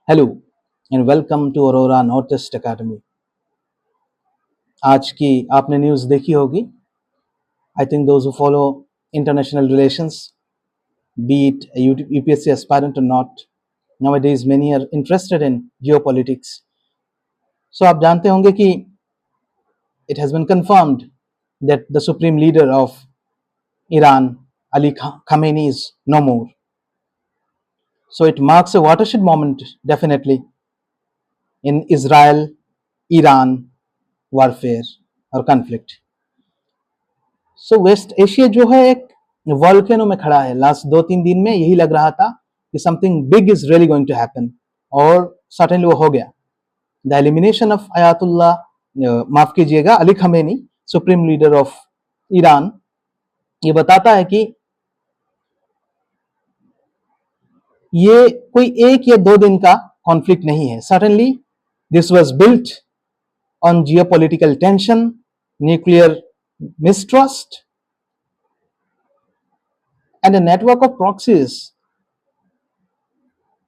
Hello and welcome to Aurora North East Academy. आज की आपने न्यूज़ देखी होगी। I think those who follow international relations, be it UPSC aspirant और not, nowadays many are interested in geopolitics. So आप जानते होंगे कि it has been confirmed that the supreme leader of Iran, Ali Khamenei, is no more. So it marks a watershed moment definitely in Israel-Iran warfare or conflict. So West Asia जो है एक volcano में खड़ा है। Last 2-3 दिन में यही लग रहा था कि something big is really going to happen, और सर्टेनली वो हो गया। द एलिमिनेशन ऑफ आयतुल्ला, माफ कीजिएगा, Ali Khamenei, supreme leader of Iran, ये बताता है कि ये कोई 1 या 2 दिन का कॉन्फ्लिक्ट नहीं है। Certainly this was built on geopolitical tension, nuclear mistrust, and a network of proxies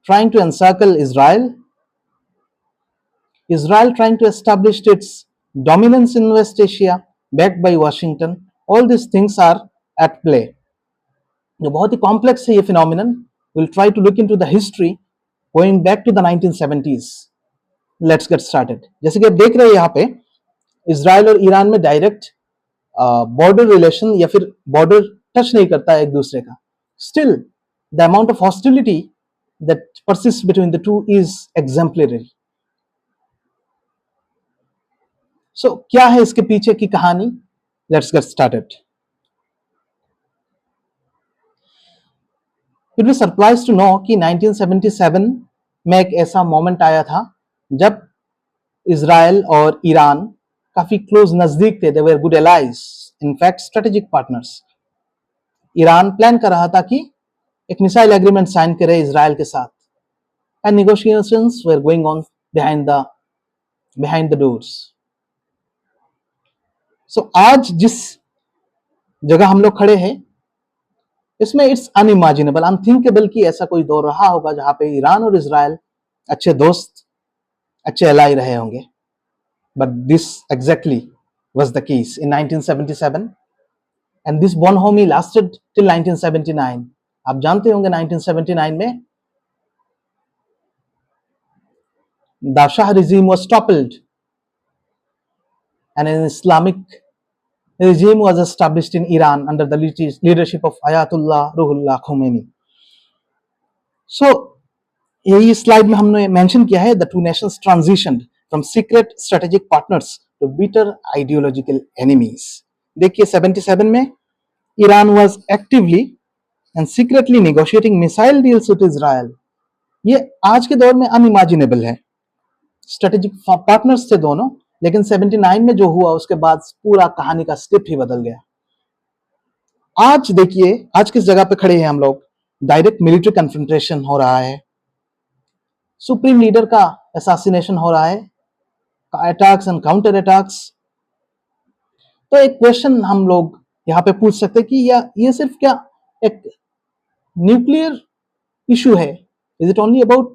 trying to encircle Israel, Israel trying to establish its dominance in West Asia, backed by Washington. All these things are at play. जो बहुत ही complex है ये phenomenon. We'll try to look into the history going back to the 1970s. Let's get started. जैसे कि आप देख रहे हैं यहाँ पे, इसराइल और ईरान में डायरेक्ट बॉर्डर रिलेशन या फिर बॉर्डर टच नहीं करता है एक दूसरे का। Still the amount of hostility that persist between the two is exemplary. So क्या है इसके पीछे की कहानी? Let's get started. It will surprise to know कि 1977 में एक ऐसा मोमेंट आया था जब इसराइल और ईरान काफी क्लोज नजदीक थे। They were good allies, in fact strategic partners. Iran plan कर रहा था कि एक मिसाइल एग्रीमेंट साइन करे इसराइल के साथ, and negotiations were going on behind the doors. So आज जिस जगह हम लोग खड़े हैं, इसमें इट्स अनइमेजिनेबल, अनथिंकेबल कि ऐसा कोई दौर रहा होगा जहां पे ईरान और इसराइल अच्छे दोस्त, अच्छे एलाई रहे होंगे। But this exactly was the case in 1977, and this bonhomie lasted till 1979. आप जानते होंगे 1979 में the Shah regime was toppled and an Islamic regime was established in Iran under the leadership of Ayatollah Ruhollah Khomeini. So यही slide में हमने mention किया है, the two nations transitioned from secret strategic partners to bitter ideological enemies. देखिए 77 में Iran was actively and secretly negotiating missile deals with Israel. ये आज के दौर में unimaginable है। स्ट्रेटेजिक पार्टनर्स थे दोनों, लेकिन 79 में जो हुआ उसके बाद पूरा कहानी का स्क्रिप्ट ही बदल गया। आज देखिए, आज किस जगह पे खड़े हैं हम लोग। डायरेक्ट मिलिट्री कन्फ्रंटेशन हो रहा है, सुप्रीम लीडर का असैसिनेशन हो रहा है, अटैक्स एंड काउंटर अटैक्स। तो एक क्वेश्चन हम लोग यहाँ पे पूछ सकते हैं कि ये सिर्फ क्या एक न्यूक्लियर इशू है? Is it only about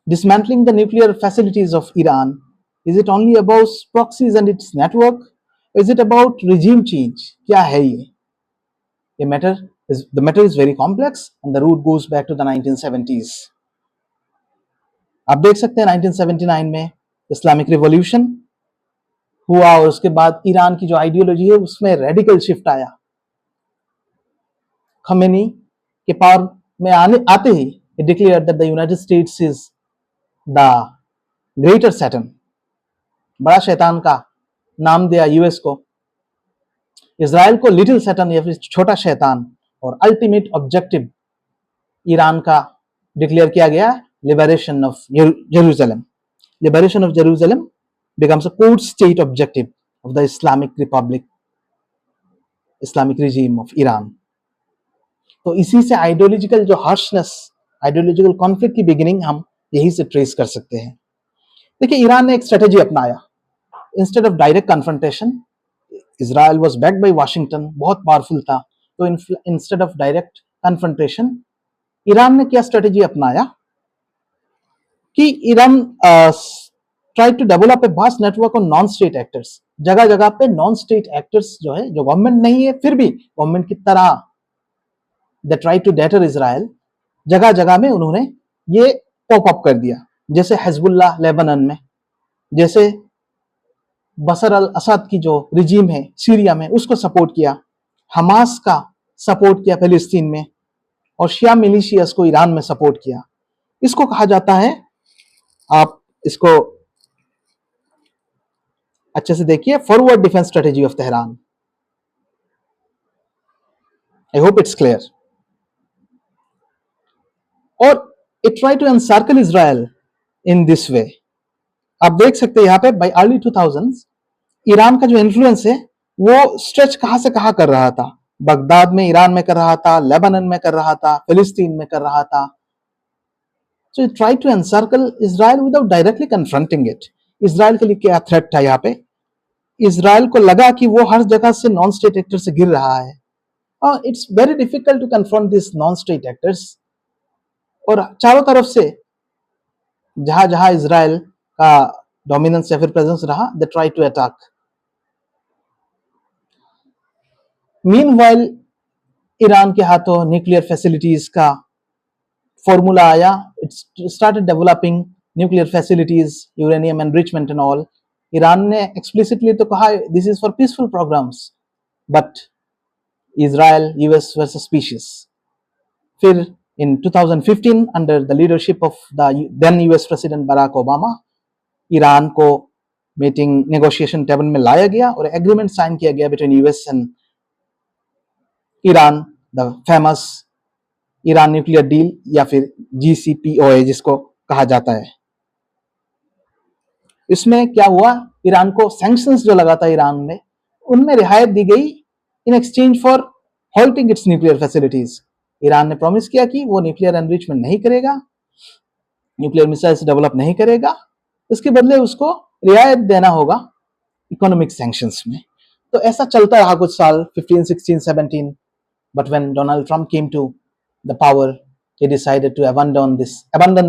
dismantling the nuclear facilities of Iran? Is it only about proxies and its network? Is it about regime change? क्या है ये the matter is very complex and the root goes back to the 1970s। आप देख सकते हैं 1979 में Islamic revolution हुआ और उसके बाद ईरान की जो आइडियोलॉजी है उसमें रेडिकल शिफ्ट आया। खमेनी के पावर में आते ही declare that the United States is the greater Satan, बड़ा शैतान का नाम दिया यूएस को, इजराइल को लिटिल सैटन या फिर छोटा शैतान, और अल्टीमेट ऑब्जेक्टिव ईरान का डिक्लेयर किया गया, liberation of Jerusalem. Liberation of Jerusalem becomes a core state objective of the Islamic Republic, Islamic regime of Iran. तो इसी से आइडियोलॉजिकल जो हार्शनेस, आइडियोलॉजिकल कॉन्फ्लिक्ट की बिगिनिंग हम यही से ट्रेस कर सकते हैं। देखिए, ईरान ने एक स्ट्रेटेजी अपनाया। Instead of direct confrontation, Israel was backed by Washington, बहुत पावरफुल था, तो instead of direct confrontation Iran ने क्या स्ट्रेटेजी अपनाया? कि Iran try to develop a vast network on non state actors. जगह जगह पे नॉन स्टेट एक्टर्स जो है, जो गवर्नमेंट नहीं है फिर भी गवर्नमेंट की तरह they try to deter Israel, जगह जगह में उन्होंने ये पॉप अप कर दिया। जैसे हिजबुल्लाह लेबनान में, जैसे बशर अल असद की जो रिजीम है सीरिया में उसको सपोर्ट किया, हमास का सपोर्ट किया फिलिस्तीन में, और शिया मिलिशियस को ईरान में सपोर्ट किया। इसको कहा जाता है, आप इसको अच्छे से देखिए, forward defence strategy of Tehran. I hope it's clear. और it try to encircle Israel in this way. आप देख सकते हैं यहाँ पे बाय अर्ली 2000s ईरान का जो इन्फ्लुएंस है वो स्ट्रेच कहां से कहां कर रहा था। बगदाद में ईरान में कर रहा था, लेबनान में कर रहा था, फिलिस्तीन में कर रहा था। So it try to encircle Israel without directly confronting it. Israel के लिए क्या थ्रेट था यहाँ पे? इजराइल को लगा कि वो हर जगह से नॉन स्टेट एक्टर से गिर रहा है, और it's very difficult to confront this non state actors. और चारों तरफ से जहां जहां इजराइल का डोमिनेंस या फिर प्रेजेंस रहा, they try to attack. Meanwhile Iran के हाथों न्यूक्लियर फैसिलिटीज का फॉर्मूला आया। It started developing nuclear facilities, uranium enrichment and all. Iran ने एक्सप्लिसिटली तो कहा this is for peaceful programmes, but Israel US versus species. फिर in 2015 under the leadership of the then US President Barack Obama, Iran को meeting negotiation table में लाया गया और agreement sign किया गया between US and Iran, the famous Iran nuclear deal या फिर JCPOA जिसको कहा जाता है। इसमें क्या हुआ, ईरान को सैंक्शंस जो लगा था ईरान में, उनमें रियायत दी गई in exchange for halting it's nuclear facilities. Iran ने प्रॉमिस किया कि वो न्यूक्लियर एनरिचमेंट नहीं करेगा, न्यूक्लियर मिसाइल्स डेवलप नहीं करेगा, उसके बदले उसको रियायत देना होगा इकोनॉमिक सैंक्शंस में। तो ऐसा चलता रहा कुछ साल, 15, 16, 17, but when Donald Trump came to the power, he decided to abandon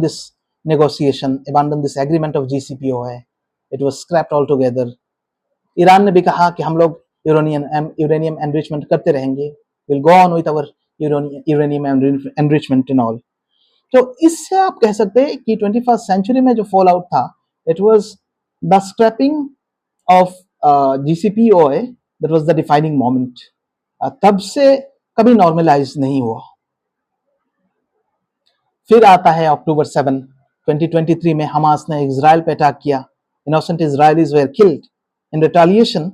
this negotiation, abandon this agreement of JCPOA. It was scrapped altogether. Iran ने भी कहा कि हम लोग यूरेनियम एनरिचमेंट करते रहेंगे, will go on with our uranium enrichment and all. तो इससे आप कह सकते हैं कि 21st सेंचुरी में जो फॉल आउट था, it was the scrapping of JCPOA, that was the defining moment. तब से कभी नॉर्मलाइज नहीं हुआ। फिर आता है अक्टूबर 7, 2023 में हमास ने इजराइल पे अटैक किया। Innocent Israelis were killed. In retaliation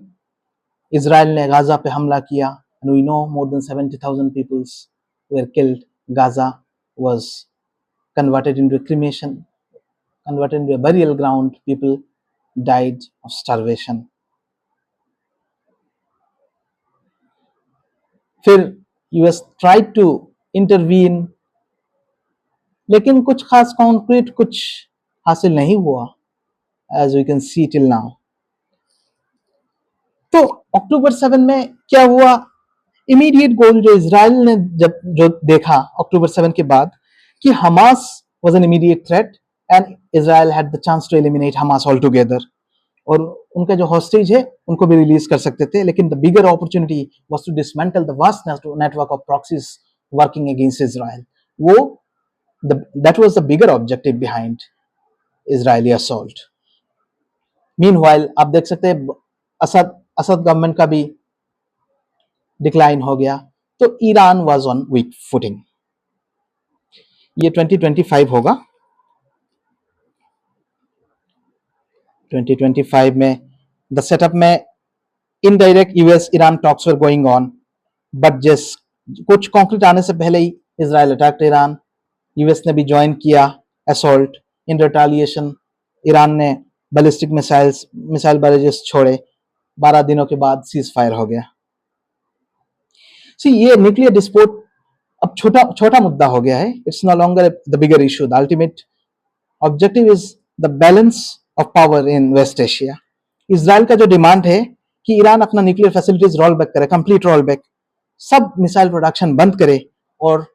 Israel ने गाजा पे हमला किया, and we know more than 70,000 people were killed. Gaza was converted into a cremation, converted into a burial ground. People died of starvation. फिर US tried to intervene, लेकिन कुछ खास concrete कुछ हासिल नहीं हुआ, as we can see till now. तो अक्टूबर 7 में क्या हुआ, इमीडिएट गोल जो इजराइल ने जो देखा अक्टूबर 7 के बाद कि Hamas was an immediate threat and Israel had the chance to eliminate Hamas all together, और उनका जो हॉस्टेज है उनको भी रिलीज कर सकते थे। लेकिन the bigger opportunity was to dismantle the vast network of proxies working against Israel. वो that was the bigger objective behind Israeli assault. Meanwhile आप देख सकते हैं असद गवर्नमेंट का भी डिक्लाइन हो गया, तो Iran was on weak footing. ये 2025 होगा। 2025 में द सेटअप में indirect US Iran talks were going on, but just कुछ कॉन्क्रीट आने से पहले ही इजराइल अटैक्ड ईरान। यूएस ने भी ज्वाइन किया असॉल्ट। इन रिटेलिएशन ईरान ने बैलिस्टिक मिसाइल बैरेजेस छोड़े। 12 दिनों के बाद सीज फायर हो गया। ये न्यूक्लियर डिस्प्यूट अब छोटा मुद्दा हो गया है। It's no longer the bigger issue. The ultimate objective is the balance of power in West Asia. Israel का जो डिमांड है कि ईरान अपना न्यूक्लियर फैसिलिटीज रोल बैक करे, कंप्लीट रोल बैक, सब मिसाइल प्रोडक्शन बंद करे, और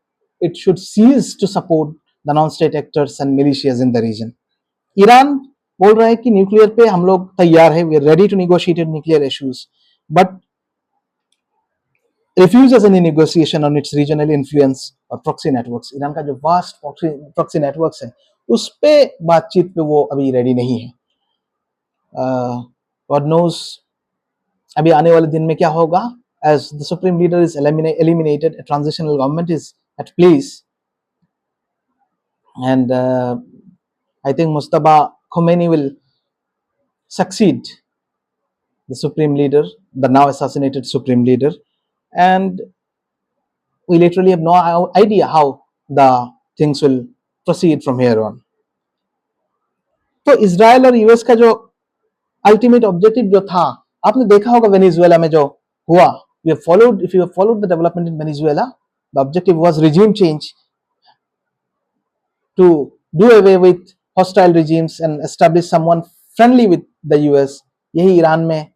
it should cease to support the non state actors and militias in the region. Iran बोल रहा है कि न्यूक्लियर पे हम लोग तैयार है, we are ready to negotiate nuclear issues, but refuses any negotiation on its regional influence और proxy networks. ईरान का जो वास्ट proxy networks है उस पे बातचीत पे वो अभी रेडी नहीं है. God knows अभी आने वाले दिन में क्या होगा. As the supreme leader is eliminated, a transitional government is at place, and I think Mustafa Khomeini will succeed the supreme leader, the now assassinated supreme leader, and we literally have no idea how the things will proceed from here on. तो Israel और US का जो ultimate objective जो था, आपने देखा होगा Venezuela में जो हुआ, if you have followed the development in Venezuela, the objective was regime change to do away with hostile regimes and establish someone friendly with the US. यही ईरान में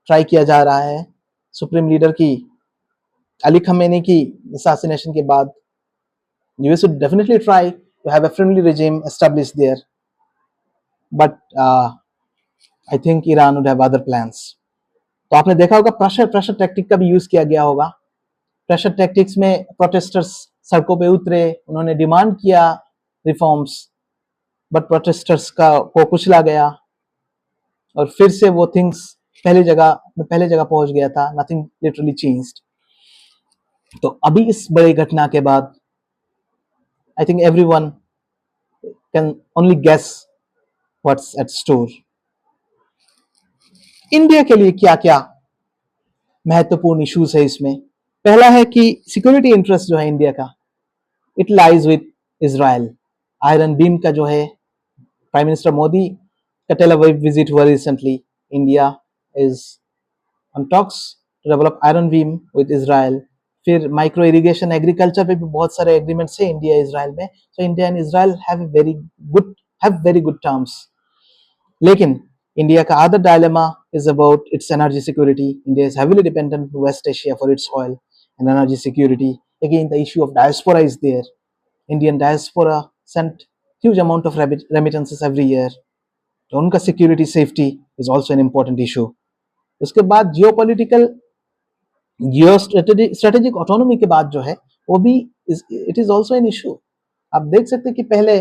ट्राई किया जा रहा है. सुप्रीम लीडर की अली खमेनी की assassination के बाद US would definitely try to have a friendly regime established there, but I think Iran would have other plans. तो आपने देखा होगा प्रेशर टैक्टिक का भी यूज किया गया होगा. प्रेशर टैक्टिक्स में प्रोटेस्टर्स सड़कों पे उतरे, उन्होंने डिमांड किया रिफॉर्म्स, बट प्रोटेस्टर्स को कुचला गया और फिर से वो थिंग्स पहले जगह पहुंच गया था. Nothing literally changed. तो अभी इस बड़ी घटना के बाद I think everyone can only guess what's at store. India के लिए क्या क्या महत्वपूर्ण इश्यूज है इसमें. पहला है कि सिक्योरिटी इंटरेस्ट जो है इंडिया का, it lies with Israel. Iron Beam का जो है, प्राइम मिनिस्टर मोदी का टेल अवीव विजिट हुआ recently. India is on talks to develop Iron Beam with Israel. फिर माइक्रो इरिगेशन, एग्रीकल्चर पे भी बहुत सारे एग्रीमेंट्स है इंडिया इजराइल में. So India and Israel have very good terms. लेकिन इंडिया का other dilemma is about its energy security. India is heavily dependent on West Asia for its oil and energy security. Again, the issue of diaspora is there. Indian diaspora sent huge amount of remittances every year. तो उनका security safety is also an important issue. उसके बाद geopolitical, geostrategic autonomy के बाद जो है वो भी it is also an issue. आप देख सकते हैं कि पहले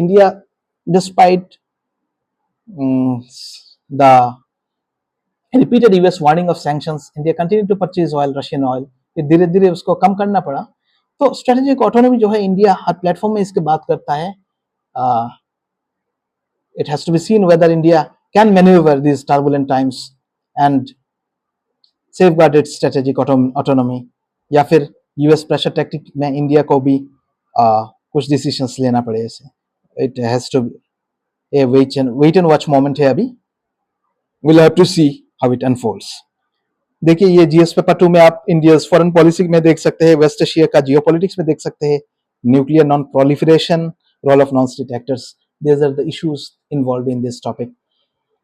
India, despite the repeated US warning of sanctions, India continued to purchase oil, Russian oil. फिर धीरे धीरे उसको कम करना पड़ा. तो स्ट्रेटेजिक ऑटोनॉमी जो है इंडिया हर प्लेटफॉर्म में इसके बात करता है. It has to be seen whether India can manoeuvre this turbulent times and safeguard its strategic autonomy, या फिर यूएस प्रेशर टैक्टिक में इंडिया को भी कुछ डिसीजंस लेना पड़े. ऐसे it has to be a wait and watch moment है. अभी we'll have to see how it unfolds. देखिए ये जीएस पेपर 2 में आप इंडिया फॉरेन पॉलिसी में देख सकते हैं, वेस्ट एशिया का जियोपॉलिटिक्स में देख सकते हैं, nuclear non proliferation, role of non state actors. These are the issues involve in this topic.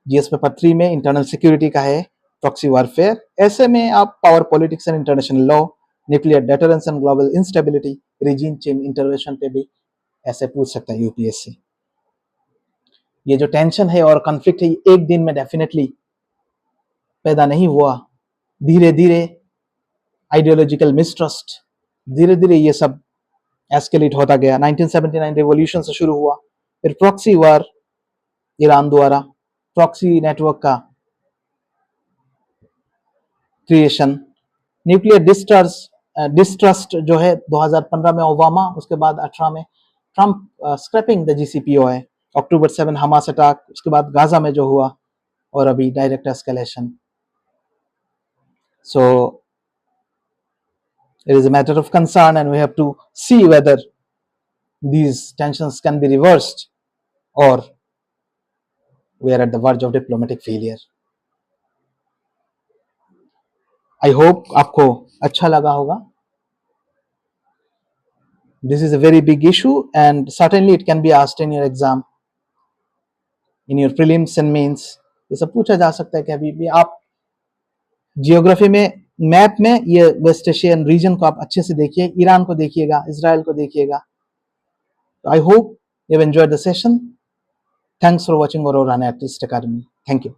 GS paper 3 में इंटरनल सिक्योरिटी का है, प्रॉक्सी वॉरफेयर. ऐसे में आप power politics and international law, nuclear deterrence and global instability, region change intervention पे भी ऐसे पूछ सकता है यूपीएससी. ये जो टेंशन है और कॉन्फ्लिक्ट है एक दिन में डेफिनेटली पैदा नहीं हुआ. धीरे धीरे आइडियोलॉजिकल मिसट्रस्ट, धीरे धीरे ये सब एस्केलेट होता गया. 1979 रिवॉल्यूशन से शुरू हुआ, फिर प्रॉक्सी वार ईरान द्वारा, प्रॉक्सी नेटवर्क का क्रिएशन, न्यूक्लियर डिस्ट्रस्ट जो है 2015 में ओबामा, उसके बाद 18 में Trump, scrapping the JCPOA, October 7 Hamas attack, उसके बाद गाजा में जो हुआ, और अभी direct escalation. So it is a matter of concern and we have to see whether these tensions can be reversed or we are at the verge of diplomatic failure. I hope आपको अच्छा लगा होगा. This is a very big issue and certainly it can be asked in your exam, in your prelims and mains. ये सब पूछा जा सकता है कि अभी भी आप जियोग्राफी में, मैप में ये वेस्ट एशियन रीजन को आप अच्छे से देखिए, ईरान को देखिएगा, इजराइल को देखिएगा. I hope you have enjoyed the session. Thanks for watching Aurora Artist Academy. Thank you.